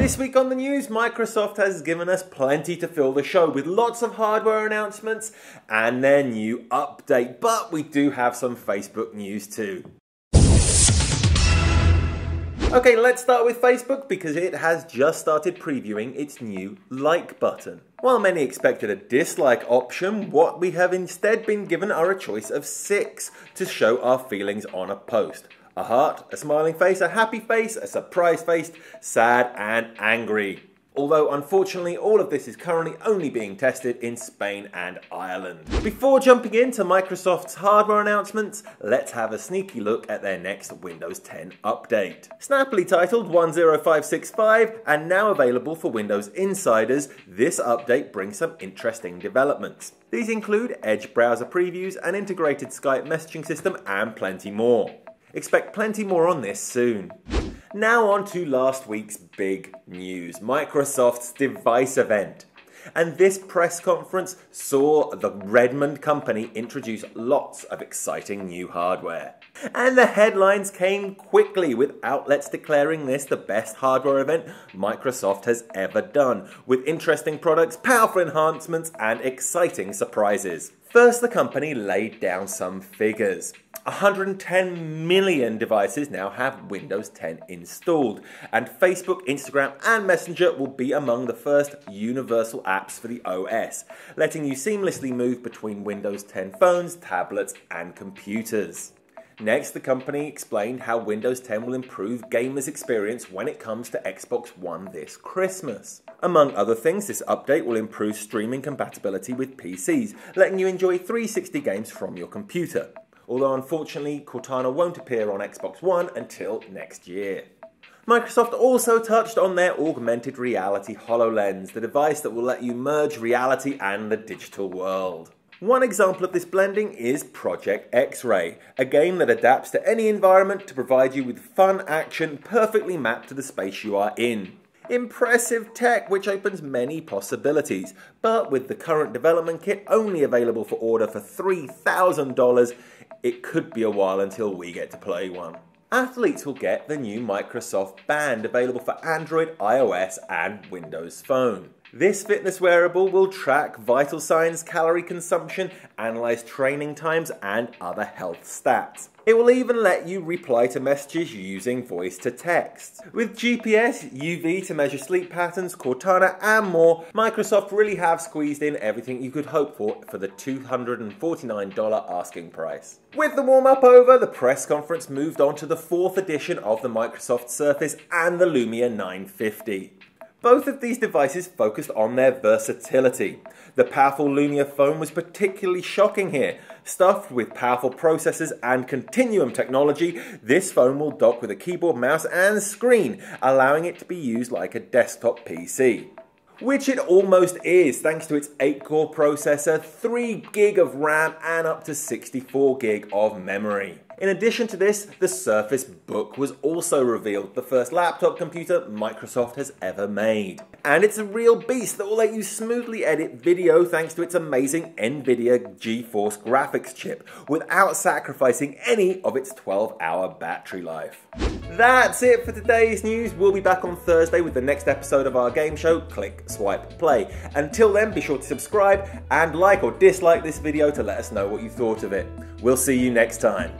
This week on the news, Microsoft has given us plenty to fill the show with lots of hardware announcements and their new update, but we do have some Facebook news too. Okay, let's start with Facebook because it has just started previewing its new like button. While many expected a dislike option, what we have instead been given are a choice of 6 to show our feelings on a post. A heart, a smiling face, a happy face, a surprised face, sad and angry. Although unfortunately all of this is currently only being tested in Spain and Ireland. Before jumping into Microsoft's hardware announcements, let's have a sneaky look at their next Windows 10 update. Snappily titled 10565 and now available for Windows Insiders, this update brings some interesting developments. These include Edge browser previews, an integrated Skype messaging system and plenty more. Expect plenty more on this soon. Now on to last week's big news, Microsoft's device event. And this press conference saw the Redmond company introduce lots of exciting new hardware. And the headlines came quickly, with outlets declaring this the best hardware event Microsoft has ever done, with interesting products, powerful enhancements, and exciting surprises. First, the company laid down some figures. 110 million devices now have Windows 10 installed, and Facebook, Instagram, and Messenger will be among the first universal apps for the OS, letting you seamlessly move between Windows 10 phones, tablets, and computers. Next, the company explained how Windows 10 will improve gamers' experience when it comes to Xbox One this Christmas. Among other things, this update will improve streaming compatibility with PCs, letting you enjoy 360 games from your computer. Although unfortunately, Cortana won't appear on Xbox One until next year. Microsoft also touched on their augmented reality Holo-Lens, the device that will let you merge reality and the digital world. One example of this blending is Project X-Ray, a game that adapts to any environment to provide you with fun action perfectly mapped to the space you are in. Impressive tech which opens many possibilities, but with the current development kit only available for order for $3,000, it could be a while until we get to play one. Athletes will get the new Microsoft Band available for Android, iOS and Windows Phone. This fitness wearable will track vital signs, calorie consumption, analyze training times and other health stats. It will even let you reply to messages using voice to text. With GPS, UV to measure sleep patterns, Cortana and more, Microsoft really have squeezed in everything you could hope for the $249 asking price. With the warm-up over, the press conference moved on to the 4th edition of the Microsoft Surface and the Lumia 950. Both of these devices focused on their versatility. The powerful Lumia phone was particularly shocking here. Stuffed with powerful processors and continuum technology, this phone will dock with a keyboard, mouse and screen, allowing it to be used like a desktop PC. Which it almost is, thanks to its 8-core processor, 3 GB of RAM and up to 64 GB of memory. In addition to this, the Surface Book was also revealed, the first laptop computer Microsoft has ever made. And it's a real beast that will let you smoothly edit video thanks to its amazing NVIDIA GeForce graphics chip, without sacrificing any of its 12-hour battery life. That's it for today's news. We'll be back on Thursday with the next episode of our game show, Click, Swipe, Play. Until then, be sure to subscribe and like or dislike this video to let us know what you thought of it. We'll see you next time.